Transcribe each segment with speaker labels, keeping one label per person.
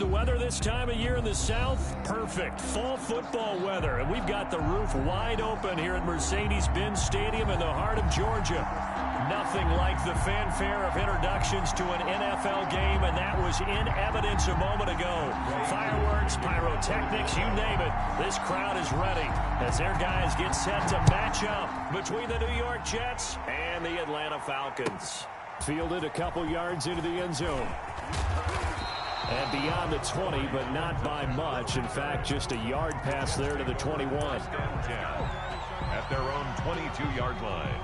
Speaker 1: the weather this time of year in the South? Perfect. Fall football weather. And we've got the roof wide open here at Mercedes-Benz Stadium in the heart of Georgia. Nothing like the fanfare of introductions to an NFL game, and that was in evidence a moment ago. Fireworks, pyrotechnics, you name it. This crowd is ready as their guys get set to match up between the New York Jets and the Atlanta Falcons. Fielded a couple yards into the end zone. And beyond the 20, but not by much. In fact, just a yard pass there to the 21.
Speaker 2: At their own 22-yard line.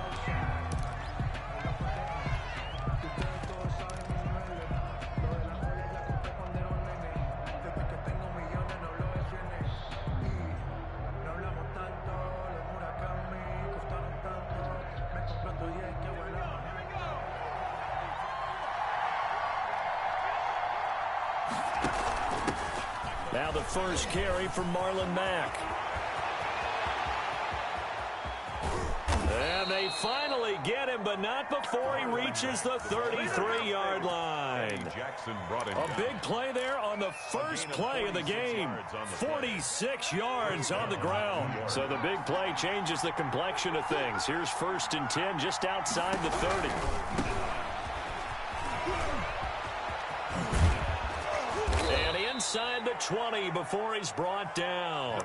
Speaker 1: Now the first carry from Marlon Mack. And they finally get him, but not before he reaches the 33-yard line. A big play there on the first play of the game. 46 yards on the ground. So the big play changes the complexion of things. Here's 1st and 10 just outside the 30. Inside the 20 before he's brought down.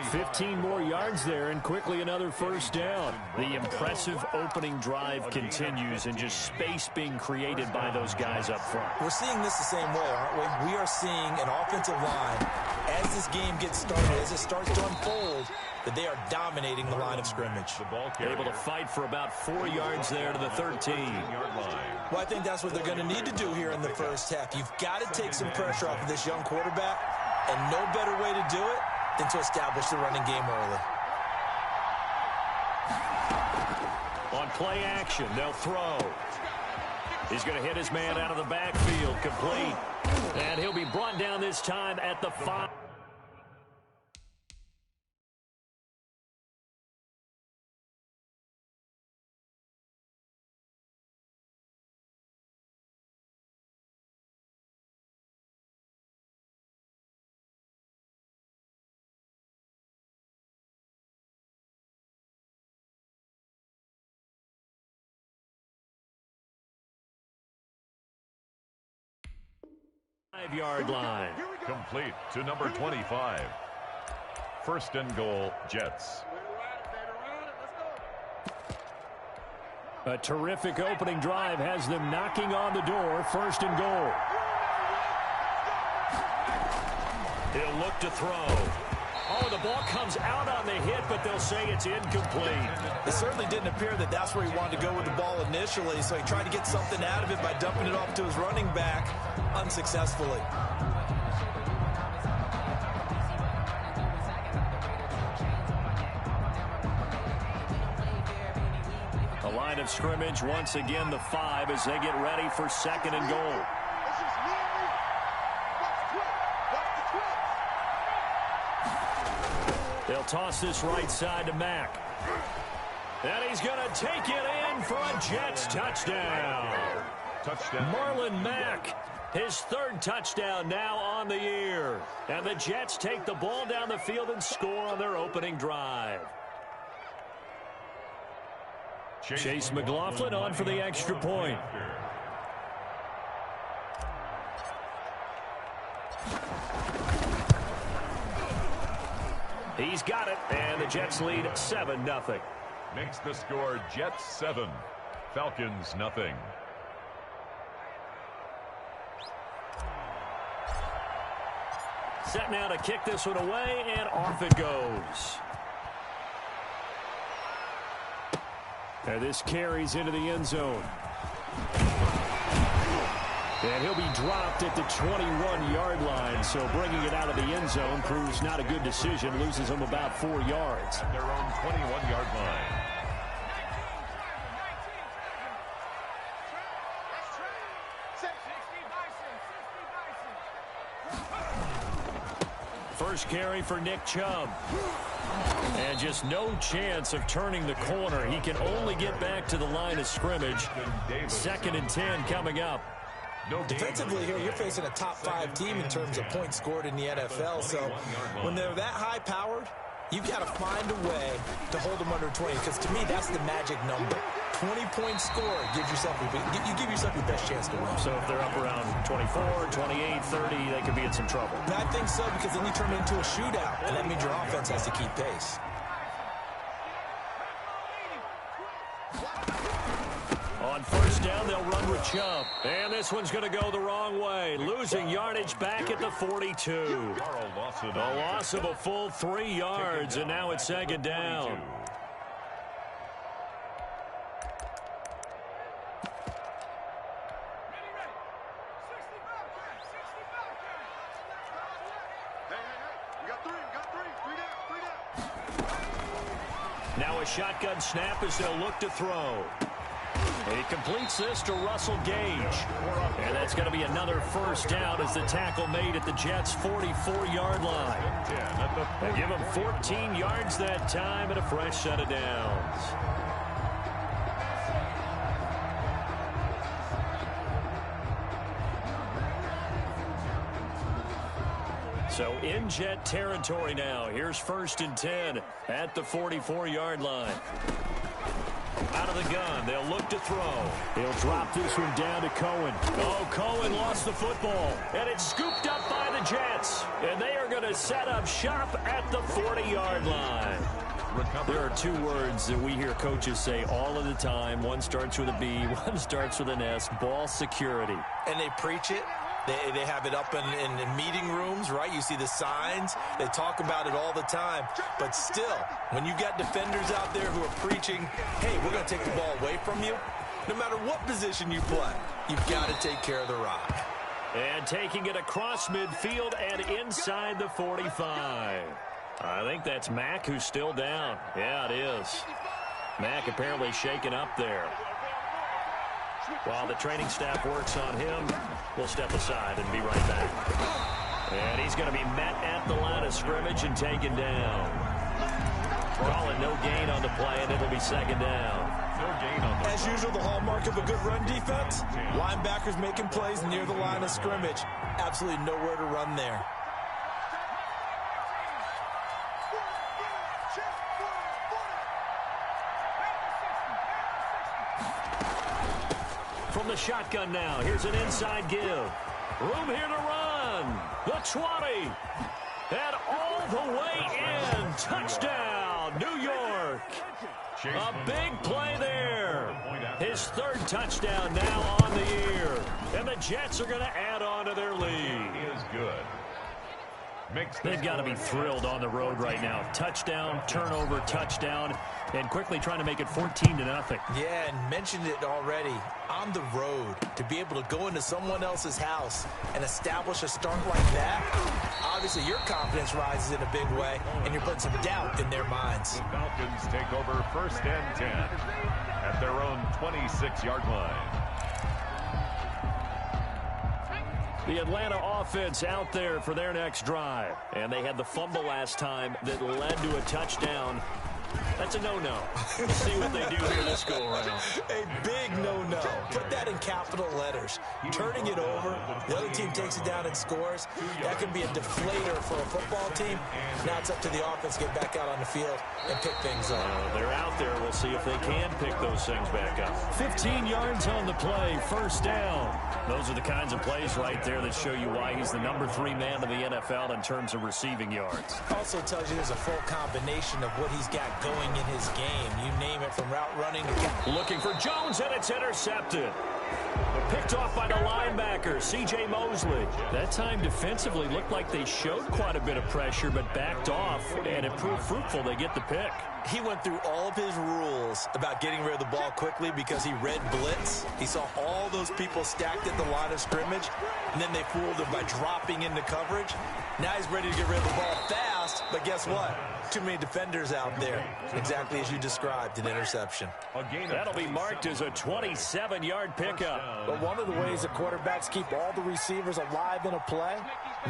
Speaker 1: 15 more yards there and quickly another first down. The impressive opening drive continues and just space being created by those guys up front.
Speaker 3: We're seeing this the same way, aren't we? We are seeing an offensive line as this game gets started, as it starts to unfold, that they are dominating the line of scrimmage.
Speaker 1: Able to fight for about 4 yards there to the 13-yard line.
Speaker 3: Well, I think that's what they're going to need to do here in the first half. You've got to take some pressure off of this young quarterback, and no better way to do it than to establish the running game early.
Speaker 1: On play action, they'll throw. He's going to hit his man out of the backfield, complete. And he'll be brought down this time at the 5. Five-yard line.
Speaker 2: Complete to number 25. 1st and goal, Jets.
Speaker 1: A terrific opening drive has them knocking on the door. 1st and goal. He'll look to throw. Oh, the ball comes out on the hit, but they'll say it's incomplete.
Speaker 3: It certainly didn't appear that that's where he wanted to go with the ball initially, so he tried to get something out of it by dumping it off to his running back unsuccessfully.
Speaker 1: The line of scrimmage, once again the 5 as they get ready for 2nd and goal. They'll toss this right side to Mack. And he's going to take it in for a Jets touchdown. Marlon Mack, his 3rd touchdown now on the year. And the Jets take the ball down the field and score on their opening drive. Chase McLaughlin on for the extra point. He's got it, and the Jets lead 7-0.
Speaker 2: Makes the score Jets 7, Falcons nothing.
Speaker 1: Set now to kick this one away, and off it goes. And this carries into the end zone. And he'll be dropped at the 21-yard line, so bringing it out of the end zone proves not a good decision, loses him about 4 yards.
Speaker 2: At their own 21-yard line.
Speaker 1: First carry for Nick Chubb. And just no chance of turning the corner. He can only get back to the line of scrimmage. 2nd and 10 coming up.
Speaker 3: Defensively here, you're facing a top-5 team in terms of points scored in the NFL. So when they're that high-powered, you've got to find a way to hold them under 20, because to me, that's the magic number. 20-point score gives yourself you give yourself your best chance to win.
Speaker 1: So if they're up around 24, 28, 30, they could be in some trouble.
Speaker 3: And I think so, because then you turn it into a shootout, and that means your offense has to keep pace.
Speaker 1: On first down, they'll run with Chubb. And this one's going to go the wrong way. Losing yardage back at the 42. A loss of a full 3 yards, and now it's second down. Now a shotgun snap as they'll look to throw. And he completes this to Russell Gage. And that's going to be another first down as the tackle made at the Jets' 44-yard line. They give him 14 yards that time and a fresh set of downs. So in Jet territory now. Here's first and 10 at the 44-yard line. Out of the gun, they'll look to throw. He'll drop this one down to Cohen. Oh, Cohen lost the football, and it's scooped up by the Jets. And they are going to set up shop at the 40-yard line. There are 2 words that we hear coaches say all of the time. One starts with a B, one starts with an S, ball security.
Speaker 3: And they preach it. They have it up in meeting rooms, right? You see the signs. They talk about it all the time. But still, when you've got defenders out there who are preaching, hey, we're going to take the ball away from you, no matter what position you play, you've got to take care of the rock.
Speaker 1: And taking it across midfield and inside the 45. I think that's Mack who's still down. Yeah, it is. Mack apparently shaken up there. While the training staff works on him, we'll step aside and be right back. And he's going to be met at the line of scrimmage and taken down. Call it no gain on the play, and it'll be second down.
Speaker 3: As usual, the hallmark of a good run defense, linebackers making plays near the line of scrimmage. Absolutely nowhere to run there.
Speaker 1: From the shotgun now, here's an inside give. Room here to run. The 20. And all the way in. Touchdown, New York. A big play there. His 3rd touchdown now on the year. And the Jets are going to add on to their lead.
Speaker 2: He is good.
Speaker 1: They've got to be thrilled on the road right now. Touchdown, turnover, touchdown, and quickly trying to make it 14-0.
Speaker 3: Yeah, and mentioned it already. On the road, to be able to go into someone else's house and establish a start like that, obviously your confidence rises in a big way, and you're putting some doubt in their minds.
Speaker 2: The Falcons take over first and 10 at their own 26-yard line.
Speaker 1: The Atlanta offense out there for their next drive. And they had the fumble last time that led to a touchdown. That's a no-no. We'll see what they do here this go-around.
Speaker 3: A big no-no. Put that in capital letters. Turning it over, the other team takes it down and scores. That can be a deflator for a football team. Now it's up to the offense to get back out on the field and pick things up.
Speaker 1: They're out there. We'll see if they can pick those things back up. 15 yards on the play, first down. Those are the kinds of plays right there that show you why he's the number 3 man in the NFL in terms of receiving yards.
Speaker 3: Also tells you there's a full combination of what he's got going in his game. You name it, from route running to...
Speaker 1: Looking for Jones, and it's intercepted. Picked off by the linebacker, C.J. Mosley. That time defensively looked like they showed quite a bit of pressure, but backed off, and it proved fruitful. They get the pick.
Speaker 3: He went through all of his rules about getting rid of the ball quickly because he read blitz. He saw all those people stacked at the line of scrimmage, and then they fooled him by dropping into coverage. Now he's ready to get rid of the ball fast, but guess what? Too many defenders out there. Exactly as you described, an interception.
Speaker 1: That'll be marked as a 27-yard pickup.
Speaker 3: But one of the ways that quarterbacks keep all the receivers alive in a play,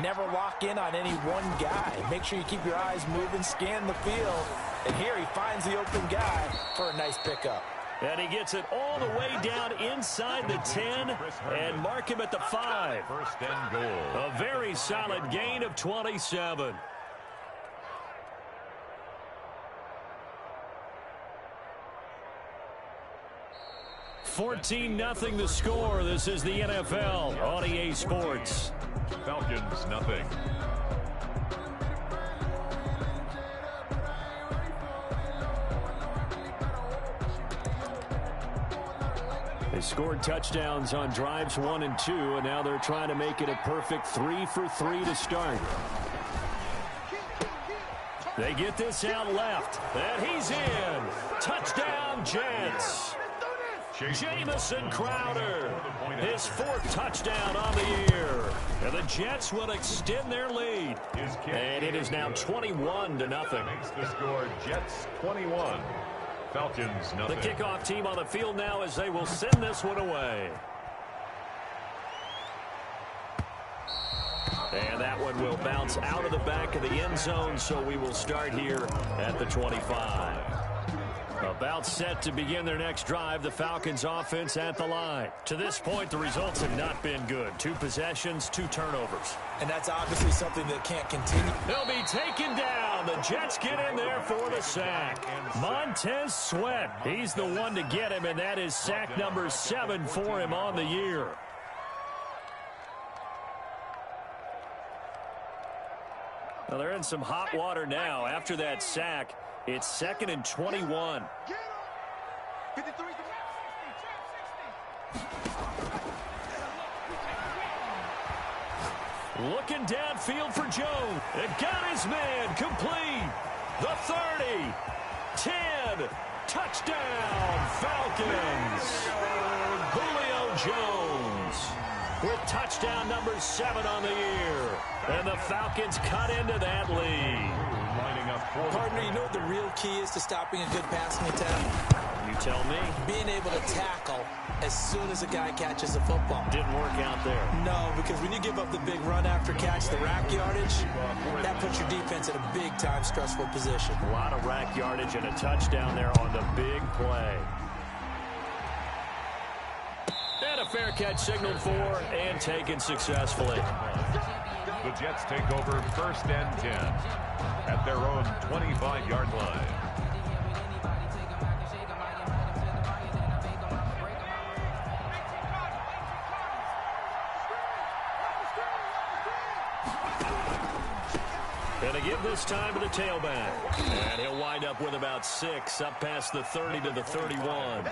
Speaker 3: never lock in on any one guy. Make sure you keep your eyes moving, scan the field, and here he finds the open guy for a nice pickup.
Speaker 1: And he gets it all the way down inside the 10 and mark him at the 5.
Speaker 2: First and goal.
Speaker 1: A very solid gain of 27. $14-0 the score. This is the NFL on EA Sports.
Speaker 2: Falcons, nothing.
Speaker 1: They scored touchdowns on drives 1 and 2, and now they're trying to make it a perfect 3 for 3 to start. They get this out left, and he's in. Touchdown, Jets. Jamison Crowder, his 4th touchdown on the year. And the Jets will extend their lead. And it is now 21-0.
Speaker 2: Makes the score Jets 21. Falcons, nothing.
Speaker 1: The kickoff team on the field now as they will send this one away. And that one will bounce out of the back of the end zone, so we will start here at the 25. About set to begin their next drive, the Falcons offense at the line. To this point, the results have not been good. 2 possessions, 2 turnovers.
Speaker 3: And that's obviously something that can't continue.
Speaker 1: He'll be taken down. The Jets get in there for the sack. Montez Sweat, he's the one to get him, and that is sack number 7 for him on the year. Well, they're in some hot water now. After that sack, it's 2nd and 21. Looking downfield for Jones. It got his man complete. The 30. 10. Touchdown, Falcons. Julio Jones with touchdown number 7 on the year. And the Falcons cut into that lead.
Speaker 3: Partner, you know what the real key is to stopping a good passing attempt?
Speaker 1: You tell me.
Speaker 3: Being able to tackle as soon as a guy catches the football.
Speaker 1: Didn't work out there.
Speaker 3: No, because when you give up the big run after catch, the rack yardage, that puts your defense in a big-time stressful position.
Speaker 1: A lot of rack yardage and a touchdown there on the big play. And a fair catch signaled for and taken successfully.
Speaker 2: The Jets take over 1st and 10 at their own 25-yard line.
Speaker 1: And to give this time to the tailback. And he'll wind up with about 6 up past the 30 to the 31.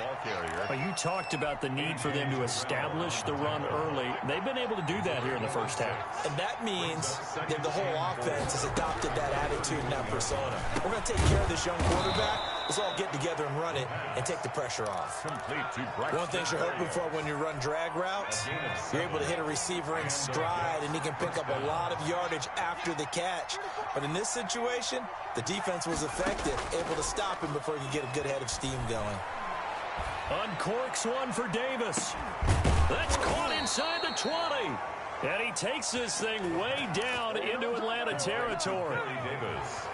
Speaker 1: Well, you talked about the need for them to establish the run early. They've been able to do that here in the first half.
Speaker 3: And that means that the whole offense has adopted that attitude and that persona. We're going to take care of this young quarterback. Let's all get together and run it and take the pressure off. One thing you're hoping for when you run drag routes, you're able to hit a receiver in stride and he can pick up a lot of yardage after the catch. But in this situation, the defense was effective, able to stop him before he could get a good head of steam going.
Speaker 1: Uncorks one for Davis. That's caught inside the 20. And he takes this thing way down into Atlanta territory.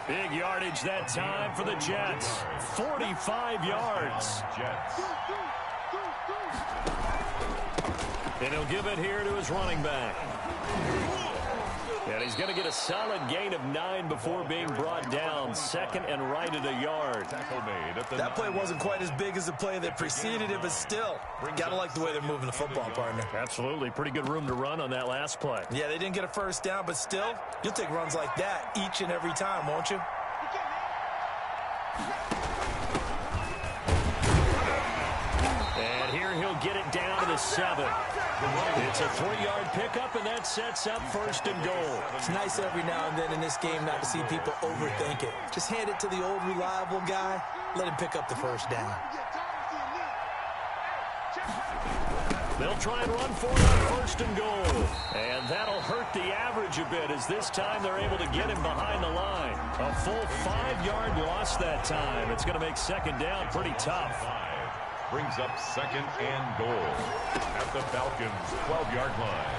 Speaker 1: Big yardage that time for the Jets. 45 yards. And he'll give it here to his running back. And he's going to get a solid gain of 9 before being brought down. 2nd and right at a yard.
Speaker 3: That play wasn't quite as big as the play that preceded it, but still, got to like the way they're moving the football, partner.
Speaker 1: Absolutely. Pretty good room to run on that last play.
Speaker 3: Yeah, they didn't get a first down, but still, you'll take runs like that each and every time, won't you?
Speaker 1: And here he'll get it down to the 7. It's a 3-yard pickup, and that sets up 1st and goal.
Speaker 3: It's nice every now and then in this game not to see people overthink it. Just hand it to the old reliable guy, let him pick up the first down.
Speaker 1: They'll try and run for it on 1st and goal. And that'll hurt the average a bit as this time they're able to get him behind the line. A full 5-yard loss that time. It's going to make 2nd down pretty tough.
Speaker 2: Brings up 2nd and goal at the Falcons' 12-yard line.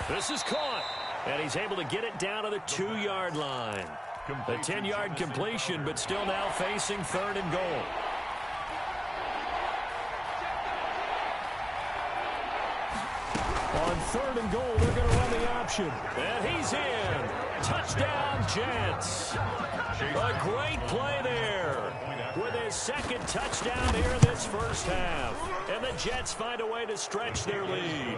Speaker 1: This is caught, and he's able to get it down to the 2-yard line. The 10-yard completion, but still now facing 3rd and goal. On 3rd and goal, they're going to run the option. And he's in. Touchdown, Jets. A great play there with his 2nd touchdown here in this first half. And the Jets find a way to stretch their lead.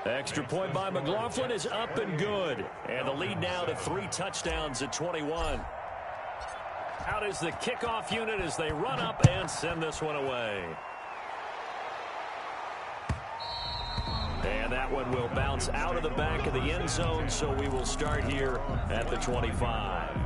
Speaker 1: Extra point by McLaughlin is up and good. And the lead now to 3 touchdowns at 21. Out is the kickoff unit as they run up and send this one away. And that one will bounce out of the back of the end zone, so we will start here at the 25.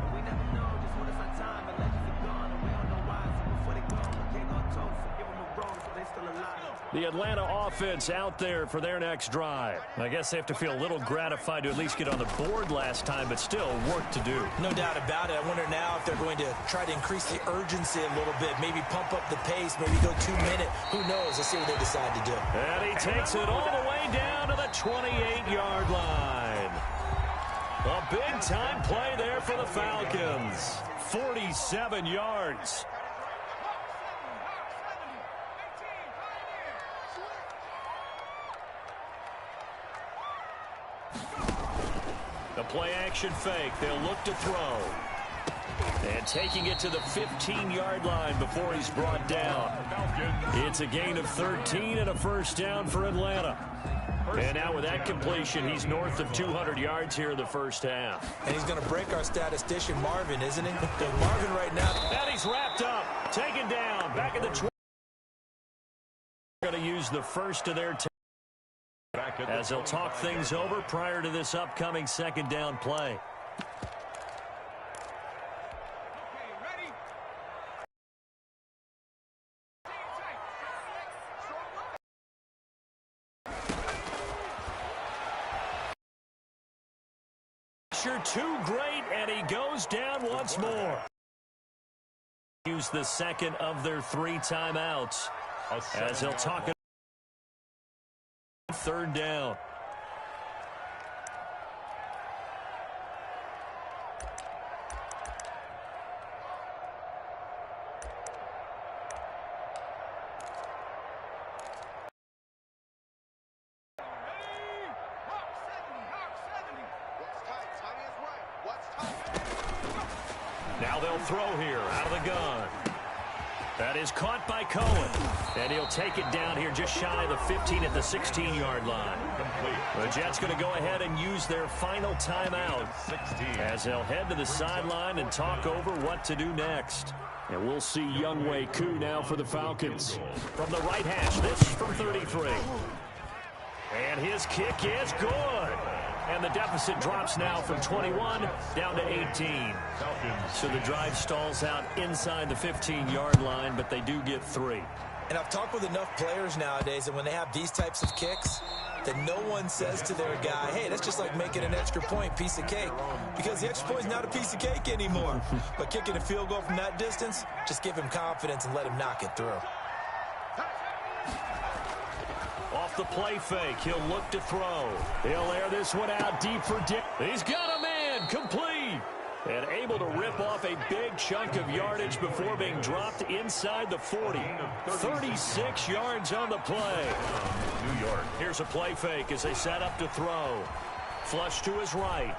Speaker 1: The Atlanta offense out there for their next drive. I guess they have to feel a little gratified to at least get on the board last time, but still work to do.
Speaker 3: No doubt about it. I wonder now if they're going to try to increase the urgency a little bit, maybe pump up the pace, maybe go 2-minute. Who knows? Let's see what they decide to do.
Speaker 1: And he takes it all the way down to the 28-yard line. A big-time play there for the Falcons. 47 yards. The play-action fake. They'll look to throw. And taking it to the 15-yard line before he's brought down. It's a gain of 13 and a first down for Atlanta. And now with that completion, he's north of 200 yards here in the first half.
Speaker 3: And he's going to break our statistician, Marvin, isn't he? Marvin right now.
Speaker 1: And he's wrapped up. Taken down. Back at the 20. Going to use the first of their as they'll talk things over prior to this upcoming 2nd down play. Pressure too great, and he goes down once more. Use the 2nd of their 3 timeouts as he'll talk it. 3rd down. Now they'll throw here out of the gun. That is caught by Cohen. And he'll take it down here just shy of the 15 at the 16-yard line. The Jets going to go ahead and use their final timeout as they'll head to the sideline and talk over what to do next. And we'll see Younghoe Koo now for the Falcons. From the right hash, this from 33. And his kick is good. And the deficit drops now from 21 down to 18. So the drive stalls out inside the 15-yard line, but they do get 3.
Speaker 3: And I've talked with enough players nowadays that when they have these types of kicks, that no one says to their guy, hey, that's just like making an extra point, piece of cake. Because the extra point is not a piece of cake anymore. But kicking a field goal from that distance, just give him confidence and let him knock it through.
Speaker 1: Off the play fake, he'll look to throw. He'll air this one out deep for Dick. He's got a man, complete. And able to rip off a big chunk of yardage before being dropped inside the 40. 36 yards on the play.
Speaker 2: New York.
Speaker 1: Here's a play fake as they set up to throw. Flush to his right.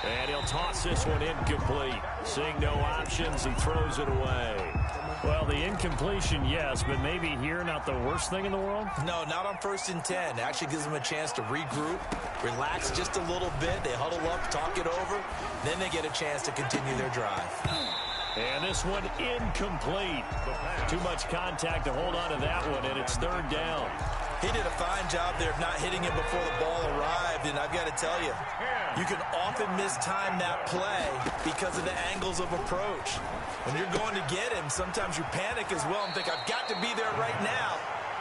Speaker 1: And he'll toss this one incomplete. Seeing no options, he throws it away. Well, the incompletion, yes, but maybe here not the worst thing in the world?
Speaker 3: No, not on 1st and 10. It actually gives them a chance to regroup, relax just a little bit. They huddle up, talk it over. Then they get a chance to continue their drive.
Speaker 1: And this one incomplete. Too much contact to hold on to that one, and it's 3rd down.
Speaker 3: He did a fine job there of not hitting it before the ball arrived, and I've got to tell you, you can often mistime that play because of the angles of approach. When you're going to get him, sometimes you panic as well and think, I've got to be there right now.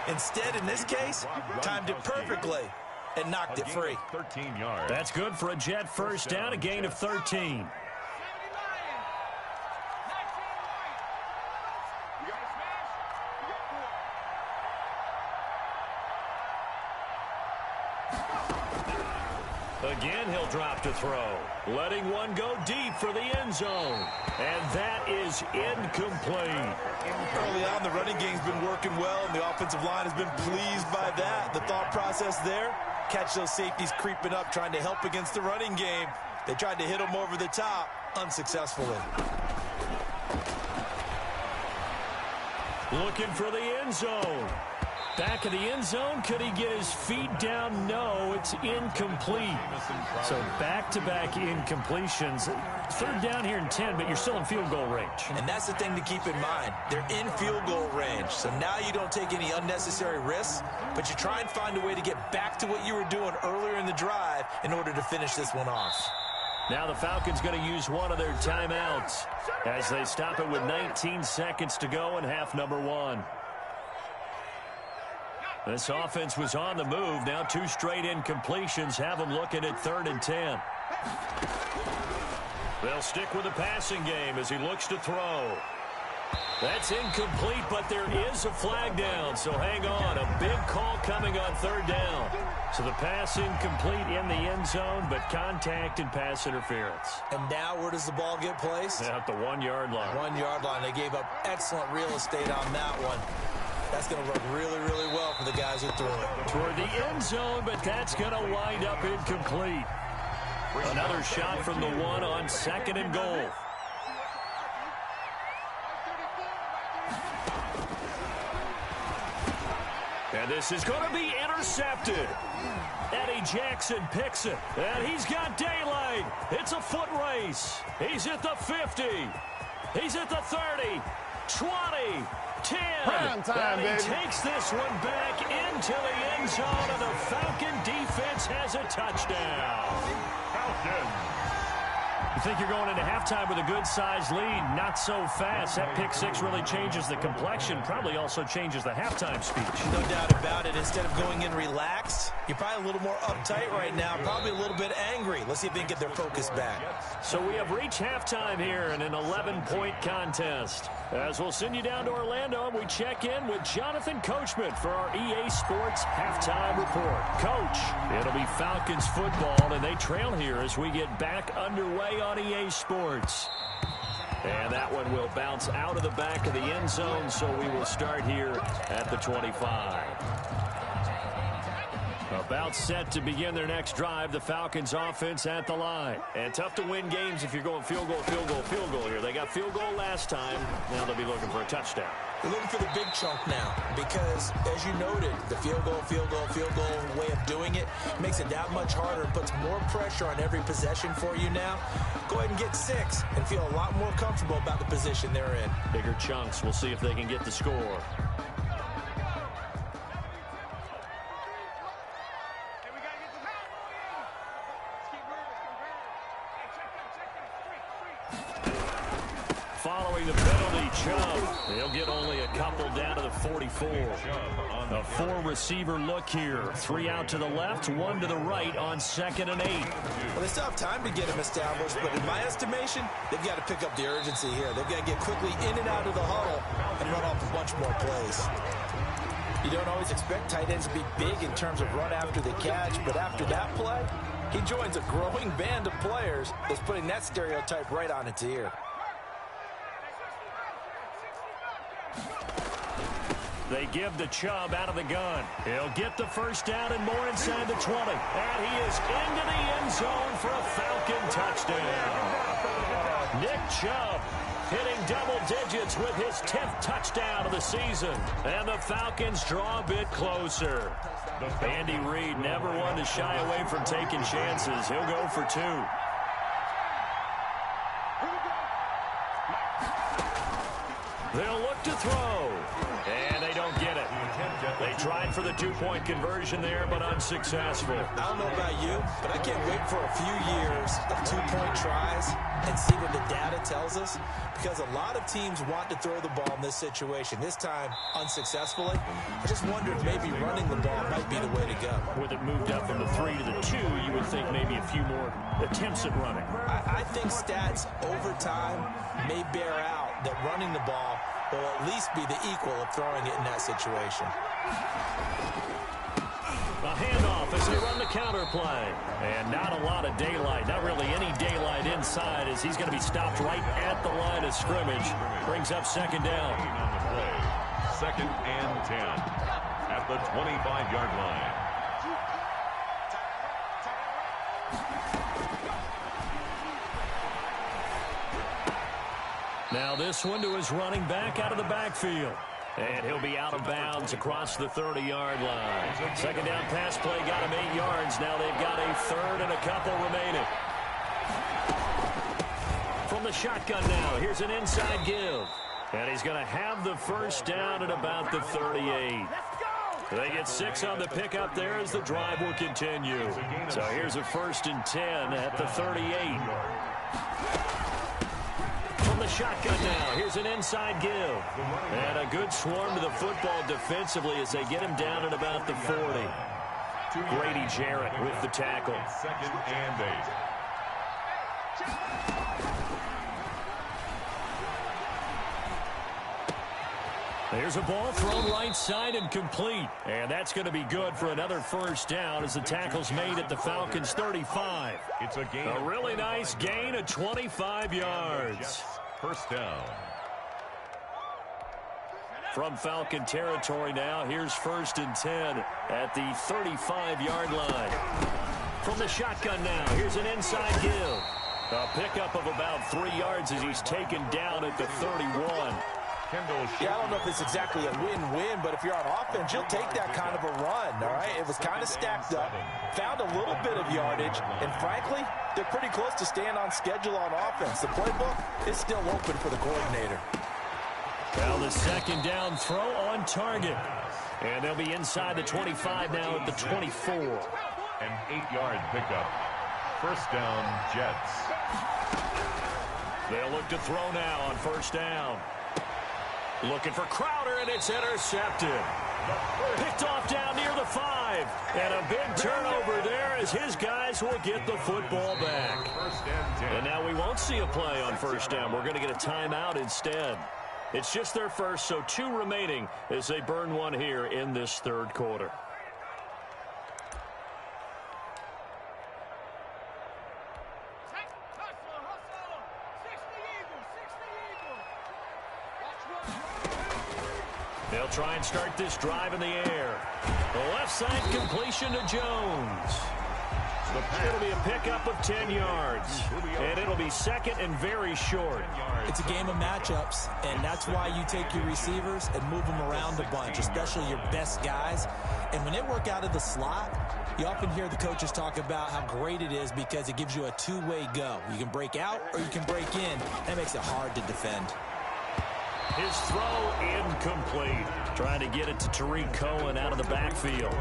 Speaker 3: Instead, in this case, timed it perfectly and knocked it free.
Speaker 2: 13 yards.
Speaker 1: That's good for a Jet first down, a gain of 13. Again, he'll drop to throw. Letting one go deep for the end zone. And that is incomplete.
Speaker 3: Early on, the running game's been working well, and the offensive line has been pleased by that. The thought process there, catch those safeties creeping up, trying to help against the running game. They tried to hit him over the top, unsuccessfully.
Speaker 1: Looking for the end zone. Back of the end zone. Could he get his feet down? No, it's incomplete. So back-to-back incompletions. Third down here in 10, but you're still in field goal range.
Speaker 3: And that's the thing to keep in mind. They're in field goal range. So now you don't take any unnecessary risks, but you try and find a way to get back to what you were doing earlier in the drive in order to finish this one off.
Speaker 1: Now the Falcons going to use one of their timeouts as they stop it with 19 seconds to go in half number 1. This offense was on the move. Now 2 straight incompletions have them looking at 3rd and 10. They'll stick with the passing game as he looks to throw. That's incomplete, but there is a flag down, so hang on. A big call coming on 3rd down. So the pass incomplete in the end zone, but contact and pass interference.
Speaker 3: And now where does the ball get placed?
Speaker 1: At the 1-yard line.
Speaker 3: 1-yard line. They gave up excellent real estate on that one. That's going to work really, really well for the guys who threw it.
Speaker 1: Toward the end zone, but that's going to wind up incomplete. Another shot from the 1 on 2nd and goal. And this is going to be intercepted. Eddie Jackson picks it, and he's got daylight. It's a foot race. He's at the 50. He's at the 30, 20, 10.
Speaker 4: Prime time,
Speaker 1: and he
Speaker 4: baby.
Speaker 1: takes this one back into the end zone, and the Falcon defense has a touchdown.
Speaker 2: Falcons.
Speaker 1: You think you're going into halftime with a good-sized lead. Not so fast. That pick 6 really changes the complexion. Probably also changes the halftime speech.
Speaker 3: No doubt about it. Instead of going in relaxed, you're probably a little more uptight right now. Probably a little bit angry. Let's see if they can get their focus back.
Speaker 1: So we have reached halftime here in an 11-point contest. As we'll send you down to Orlando, and we check in with Jonathan Coachman for our EA Sports Halftime Report. Coach, it'll be Falcons football, and they trail here as we get back underway on EA Sports. And that one will bounce out of the back of the end zone, so we will start here at the 25. About set to begin their next drive. The Falcons offense at the line. And tough to win games if you're going field goal, field goal, field goal here. They got field goal last time. Now they'll be looking for a touchdown.
Speaker 3: They're looking for the big chunk now because, as you noted, the field goal way of doing it makes it that much harder and puts more pressure on every possession for you now. Go ahead and get 6 and feel a lot more comfortable about the position they're in.
Speaker 1: Bigger chunks. We'll see if they can get the score. Following the penalty, Chubb. He'll get only a couple down to the 44. A 4-receiver look here. 3 out to the left, 1 to the right on 2nd and 8.
Speaker 3: Well, they still have time to get him established, but in my estimation, they've got to pick up the urgency here. They've got to get quickly in and out of the huddle and run off a bunch more plays. You don't always expect tight ends to be big in terms of run after the catch, but after that play, he joins a growing band of players that's putting that stereotype right on its ear.
Speaker 1: They give the Chubb out of the gun. He'll get the first down and more inside the 20. And he is into the end zone for a Falcon touchdown. Nick Chubb hitting double digits with his 10th touchdown of the season. And the Falcons draw a bit closer. Andy Reid never one to shy away from taking chances. He'll go for 2. They'll look to throw. And they don't get it. They tried for the 2-point conversion there, but unsuccessful.
Speaker 3: I don't know about you, but I can't wait for a few years of 2-point tries and see what the data tells us, because a lot of teams want to throw the ball in this situation. This time, unsuccessfully. I just wonder if maybe running the ball might be the way to go.
Speaker 1: With it moved up from the 3 to the 2, you would think maybe a few more attempts at running.
Speaker 3: I think stats over time may bear out that running the ball will at least be the equal of throwing it in that situation.
Speaker 1: A handoff off as they run the counter play. And not a lot of daylight, not really any daylight inside as he's going to be stopped right at the line of scrimmage. Brings up second down.
Speaker 2: On the play. 2nd and 10 at the 25-yard line.
Speaker 1: Now this one to his running back out of the backfield. And he'll be out of bounds across the 30-yard line. Second down pass play got him 8 yards. Now they've got a third and a couple remaining. From the shotgun now, here's an inside give. And he's going to have the first down at about the 38. They get 6 on the pickup there as the drive will continue. So here's a 1st and 10 at the 38. From the shotgun now, here's an inside give. And a good swarm to the football defensively as they get him down at about the 40. Grady Jarrett with the tackle.
Speaker 2: 2nd and 8.
Speaker 1: There's a ball thrown right side and complete. And that's going to be good for another first down as the tackle's made at the Falcons 35.
Speaker 2: It's a gain.
Speaker 1: A really nice gain of 25 yards.
Speaker 2: First down.
Speaker 1: From Falcon territory now, here's 1st and 10 at the 35-yard line. From the shotgun now, here's an inside give. A pickup of about 3 yards as he's taken down at the 31.
Speaker 3: Yeah, I don't know if it's exactly a win-win, but if you're on offense, you'll take that kind of a run, all right? It was kind of stacked up, found a little bit of yardage, and frankly, they're pretty close to staying on schedule on offense. The playbook is still open for the coordinator.
Speaker 1: Well, the second down throw on target. And they'll be inside the 25 now at the 24.
Speaker 2: An 8-yard pickup. First down, Jets.
Speaker 1: They'll look to throw now on first down. Looking for Crowder, and it's intercepted. Picked off down near the 5. And a big turnover there as his guys will get the football back. And now we won't see a play on first down. We're going to get a timeout instead. It's just their first, so 2 remaining as they burn one here in this third quarter. They'll try and start this drive in the air. The left side completion to Jones. It'll be a pickup of 10 yards. And it'll be 2nd and very short.
Speaker 3: It's a game of matchups, and that's why you take your receivers and move them around a bunch, especially your best guys. And when they work out of the slot, you often hear the coaches talk about how great it is because it gives you a two-way go. You can break out or you can break in. That makes it hard to defend.
Speaker 1: His throw incomplete. Trying to get it to Tariq Cohen out of the backfield.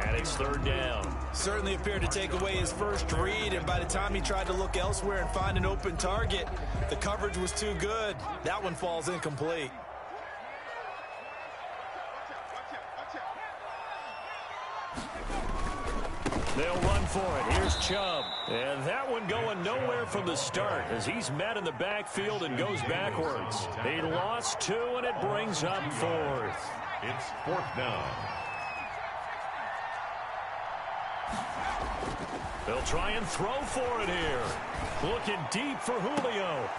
Speaker 1: And it's third down.
Speaker 3: Certainly appeared to take away his first read, and by the time he tried to look elsewhere and find an open target, the coverage was too good. That one falls incomplete.
Speaker 1: They'll run for it. Here's Chubb. And that one going nowhere from the start as he's met in the backfield and goes backwards. He lost 2, and it brings up 4th.
Speaker 2: It's 4th down.
Speaker 1: They'll try and throw for it here. Looking deep for Julio.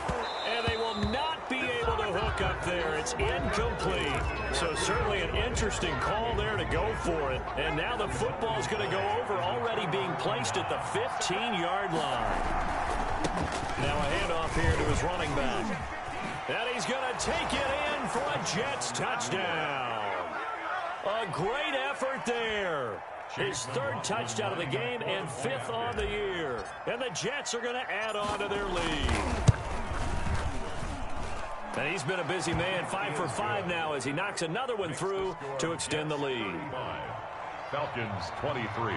Speaker 1: And they will not be able to hook up there. It's incomplete. So certainly an interesting call there to go for it. And now the football is going to go over, already being placed at the 15-yard line. Now a handoff here to his running back. And he's going to take it in for a Jets touchdown. A great effort there. His 3rd touchdown of the game and 5th on the year. And the Jets are going to add on to their lead. And he's been a busy man, 5 for 5 now as he knocks another one through to extend the lead.
Speaker 2: Falcons 23.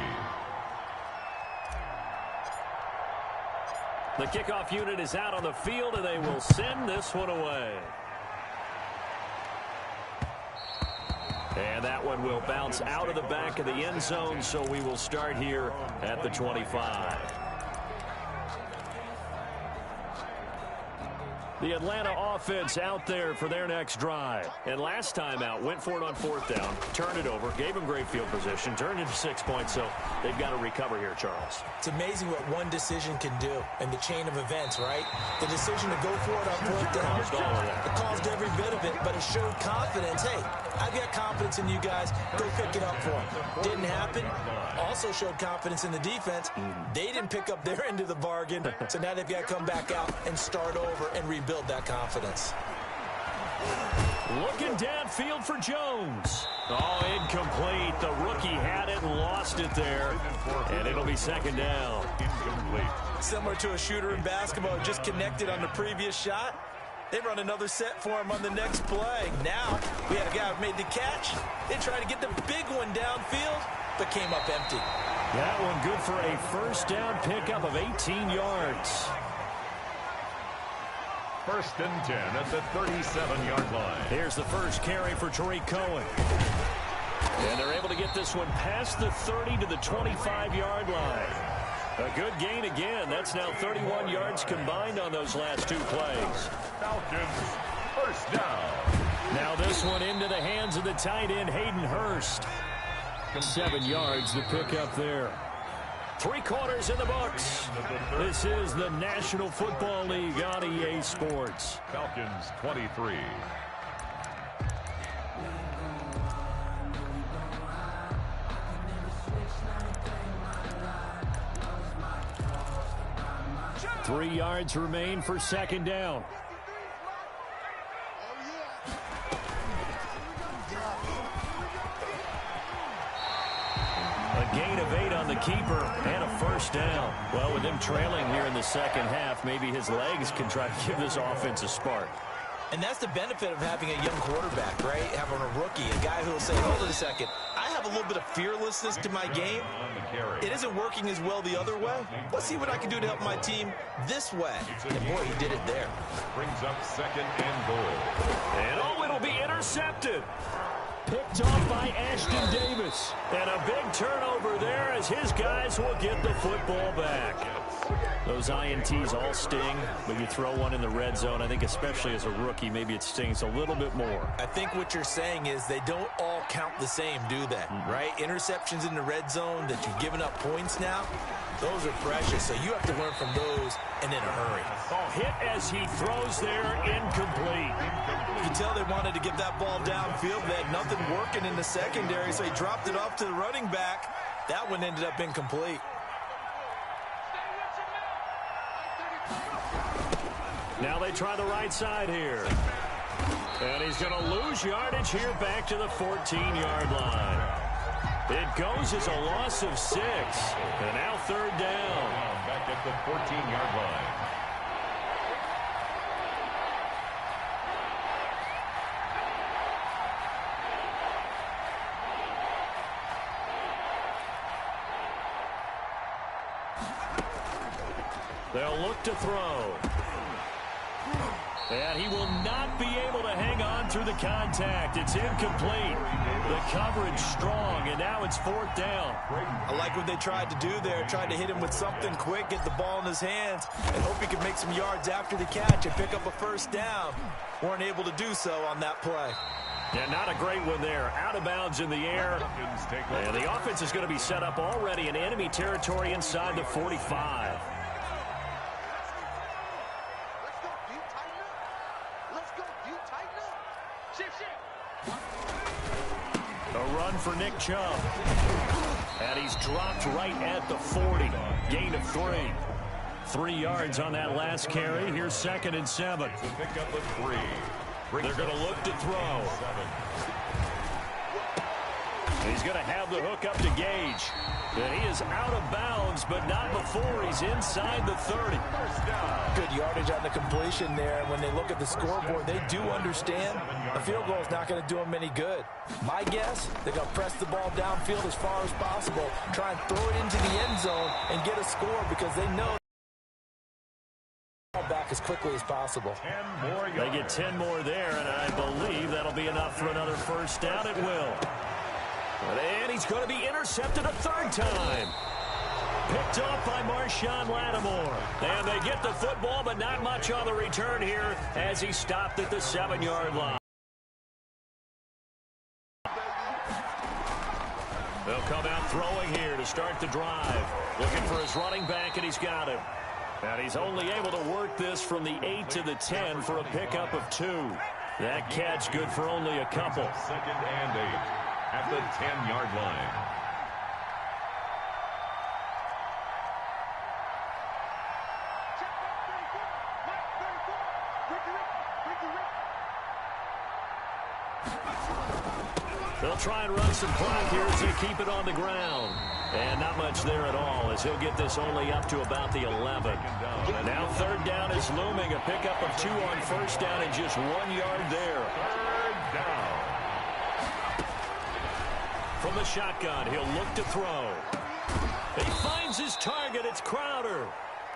Speaker 1: The kickoff unit is out on the field, and they will send this one away. And that one will bounce out of the back of the end zone, so we will start here at the 25. The Atlanta offense out there for their next drive. And last time out, went for it on 4th down, turned it over, gave them great field position, turned into 6 points, so they've got to recover here, Charles.
Speaker 3: It's amazing what one decision can do in the chain of events, right? The decision to go for it on 4th down, it caused every bit of it, but it showed confidence. Hey, I've got confidence in you guys. Go pick it up for them. Didn't happen. Also showed confidence in the defense. They didn't pick up their end of the bargain, so now they've got to come back out and start over and rebuild that confidence.
Speaker 1: Looking downfield for Jones. Oh, incomplete. The rookie had it and lost it there. And it'll be 2nd down.
Speaker 2: Incomplete.
Speaker 3: Similar to a shooter in basketball, just connected on the previous shot. They run another set for him on the next play. Now, we had a guy who made the catch. They tried to get the big one downfield, but came up empty.
Speaker 1: That one good for a 1st down pickup of 18 yards.
Speaker 2: 1st and 10 at the 37-yard line.
Speaker 1: Here's the first carry for Tariq Cohen. And they're able to get this one past the 30 to the 25-yard line. A good gain again. That's now 31 yards combined on those last 2 plays.
Speaker 2: Falcons, 1st down.
Speaker 1: Now this one into the hands of the tight end, Hayden Hurst. 7 yards to pick up there. 3 quarters in the books. This is the National Football League on EA Sports.
Speaker 2: Falcons 23.
Speaker 1: Three yards remain for 2nd down. A gain of 8 on the keeper and a 1st down. Well, with him trailing here in the 2nd half, maybe his legs can try to give this offense a spark.
Speaker 3: And that's the benefit of having a young quarterback, right? Having a rookie, a guy who will say, hold it a second, I have a little bit of fearlessness to my game. It isn't working as well the other way. Let's see what I can do to help my team this way. And boy, he did it there.
Speaker 2: Brings up 2nd and goal.
Speaker 1: And oh, it'll be intercepted. Picked off by Ashton Davis. And a big turnover there as his guys will get the football back. Those INTs all sting when you throw one in the red zone. I think especially as a rookie, maybe it stings a little bit more.
Speaker 3: I think what you're saying is they don't all count the same, do they? Right? Interceptions in the red zone that you've given up points now, those are precious. So you have to learn from those and in a hurry.
Speaker 1: Oh, hit as he throws there, incomplete.
Speaker 3: You can tell they wanted to get that ball downfield. They had nothing working in the secondary, so he dropped it off to the running back. That one ended up incomplete.
Speaker 1: Now they try the right side here. And he's going to lose yardage here back to the 14-yard line. It goes as a loss of 6. And now 3rd down.
Speaker 2: Back at the 14-yard line.
Speaker 1: They'll look to throw. And he will not be able to hang on through the contact. It's incomplete. The coverage strong, and now it's 4th down.
Speaker 3: I like what they tried to do there. Tried to hit him with something quick, get the ball in his hands, and hope he could make some yards after the catch and pick up a 1st down. Weren't able to do so on that play.
Speaker 1: Yeah, not a great one there. Out of bounds in the air. And the offense is going to be set up already in enemy territory inside the 45. A run for Nick Chubb. And he's dropped right at the 40. Gain of 3. 3 yards on that last carry. Here's 2nd and 7.
Speaker 2: To pick up a 3.
Speaker 1: They're going to look to throw. He's going to have the hook up to Gage. And he is out of bounds, but not before he's inside the 30.
Speaker 3: Good yardage on the completion there. When they look at the scoreboard, they do understand a field goal is not going to do them any good. My guess, they're going to press the ball downfield as far as possible, try and throw it into the end zone and get a score because they know back as quickly as possible.
Speaker 1: They get 10 more there, and I believe that'll be enough for another 1st down. It will. And he's going to be intercepted a 3rd time. Picked off by Marshawn Lattimore. And they get the football, but not much on the return here as he stopped at the 7-yard line. They'll come out throwing here to start the drive. Looking for his running back, and he's got him. And he's only able to work this from the 8 to the 10 for a pickup of 2. That catch good for only a couple.
Speaker 2: 2nd and 8 at the 10-yard line.
Speaker 1: They'll try and run some clock here as they keep it on the ground. And not much there at all as he'll get this only up to about the 11. And now 3rd down is looming. A pickup of 2 on 1st down and just 1 yard there.
Speaker 2: 3rd down.
Speaker 1: From the shotgun, he'll look to throw. He finds his target. It's Crowder.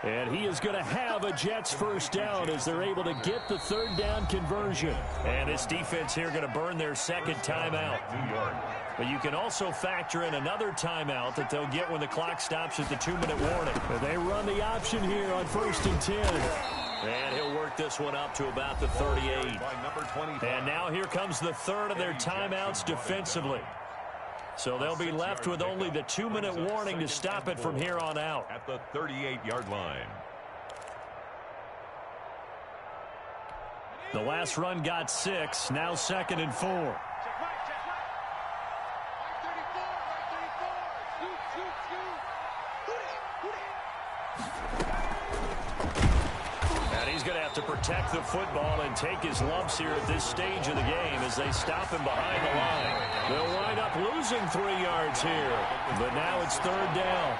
Speaker 1: And he is going to have a Jets 1st down as they're able to get the 3rd down conversion. And this defense here going to burn their 2nd timeout.
Speaker 2: New York.
Speaker 1: But you can also factor in another timeout that they'll get when the clock stops at the 2-minute warning. But they run the option here on 1st and 10. And he'll work this one up to about the 38. And now here comes the 3rd of their timeouts defensively. So they'll be left with only the 2-minute warning to stop it from here on out.
Speaker 2: At the 38-yard line.
Speaker 1: The last run got 6. Now 2nd and 4. And he's going to have to protect the football and take his lumps here at this stage of the game as they stop him behind the line. They'll wind up losing 3 yards here, but now it's 3rd down.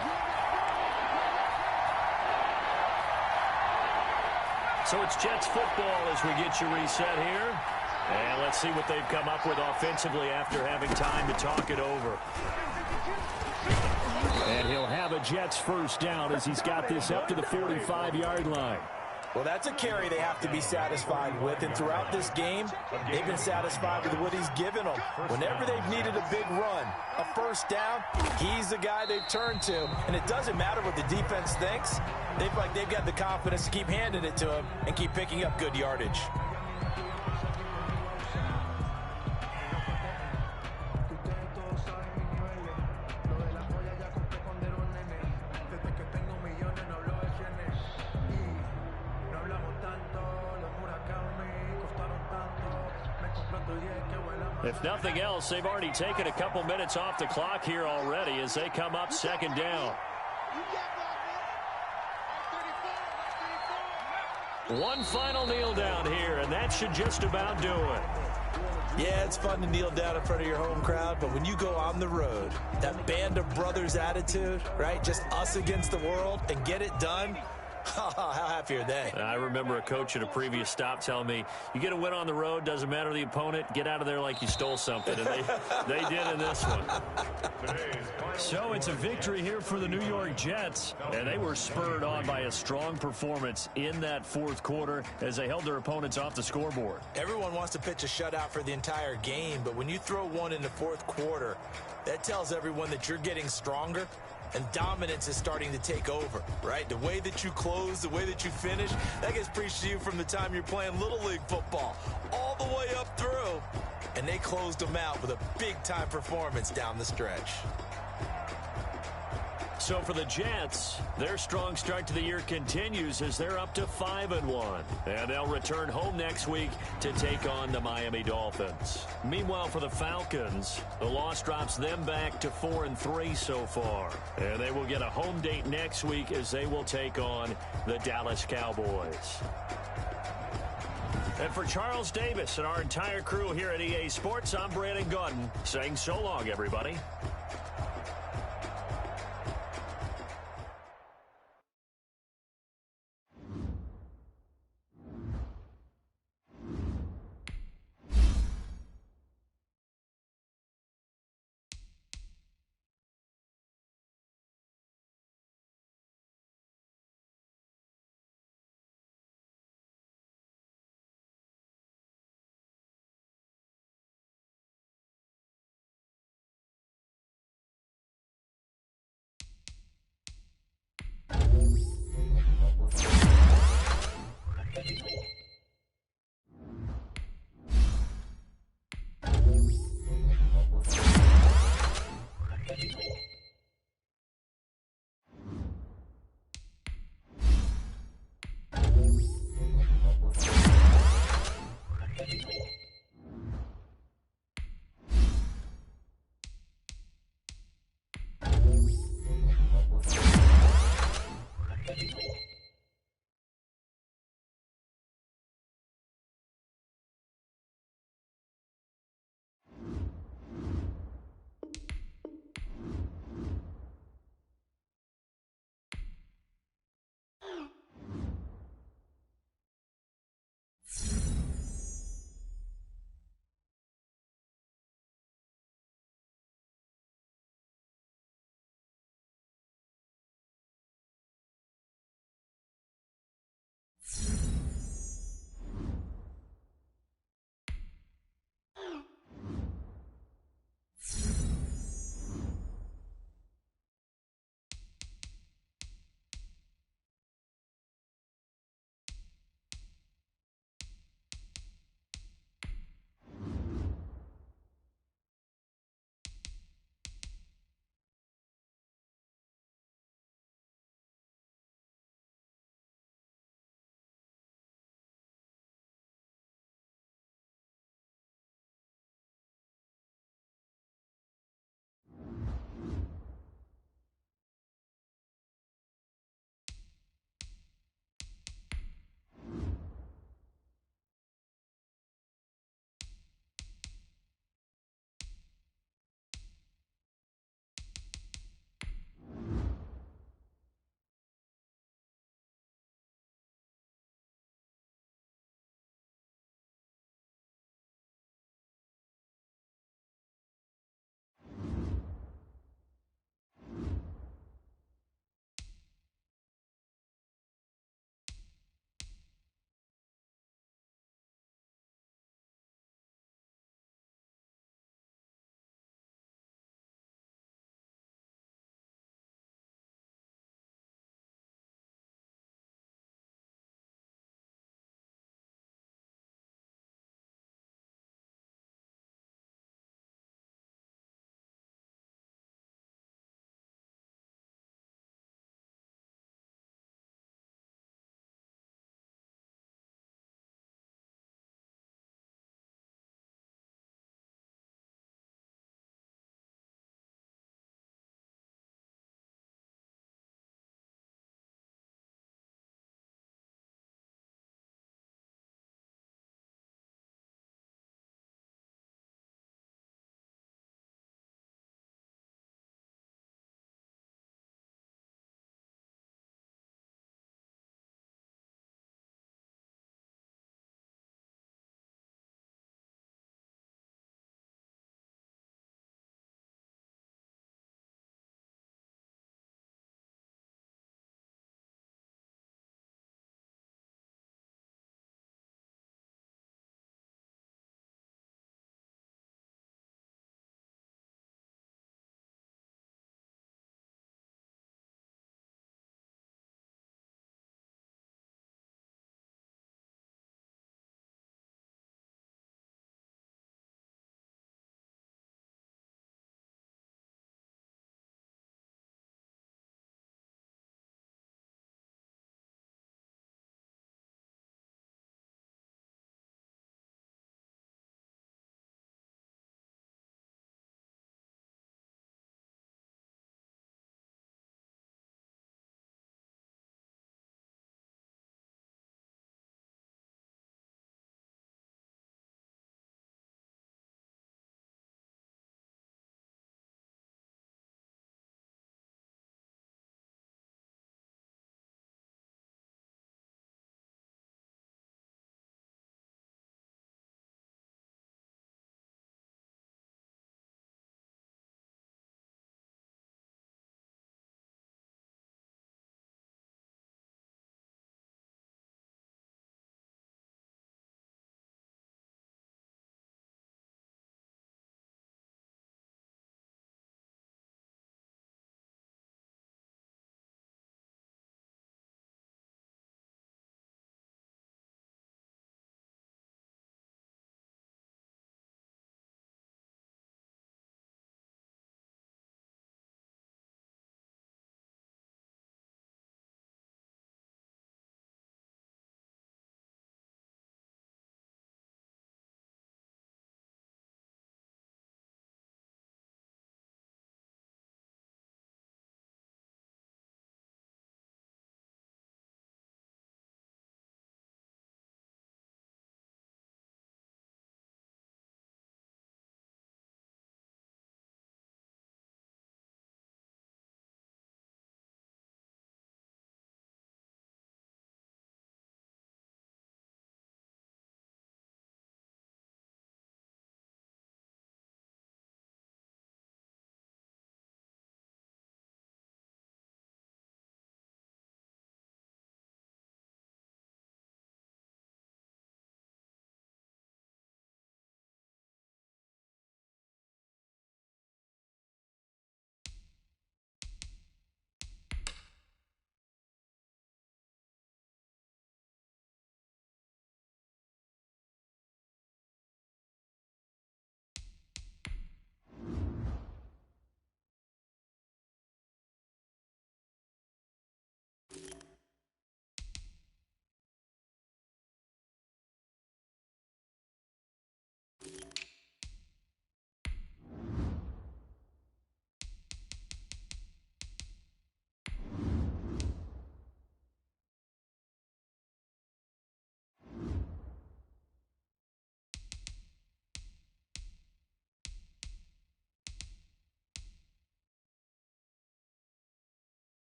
Speaker 1: So it's Jets football as we get you reset here. And let's see what they've come up with offensively after having time to talk it over. And he'll have a Jets 1st down as he's got this up to the 45-yard line.
Speaker 3: Well, that's a carry they have to be satisfied with. And throughout this game, they've been satisfied with what he's given them. Whenever they've needed a big run, a 1st down, he's the guy they've turned to. And it doesn't matter what the defense thinks. They've got the confidence to keep handing it to him and keep picking up good yardage.
Speaker 1: If nothing else, they've already taken a couple minutes off the clock here already as they come up 2nd down. One final kneel down here, and that should just about do it.
Speaker 3: Yeah, it's fun to kneel down in front of your home crowd, but when you go on the road, that band of brothers attitude, right? Just us against the world and get it done. How happy are they?
Speaker 1: I remember a coach at a previous stop telling me, you get a win on the road, doesn't matter the opponent, get out of there like you stole something. And they did in this one. So it's a victory here for the New York Jets. And they were spurred on by a strong performance in that 4th quarter as they held their opponents off the scoreboard.
Speaker 3: Everyone wants to pitch a shutout for the entire game, but when you throw one in the 4th quarter, that tells everyone that you're getting stronger. And dominance is starting to take over, right? The way that you close, the way that you finish, that gets preached to you from the time you're playing Little League football all the way up through. And they closed them out with a big-time performance down the stretch.
Speaker 1: So for the Jets, their strong start to the year continues as they're up to 5-1. And they'll return home next week to take on the Miami Dolphins. Meanwhile, for the Falcons, the loss drops them back to 4-3 so far. And they will get a home date next week as they will take on the Dallas Cowboys. And for Charles Davis and our entire crew here at EA Sports, I'm Brandon Gaudin saying so long, everybody.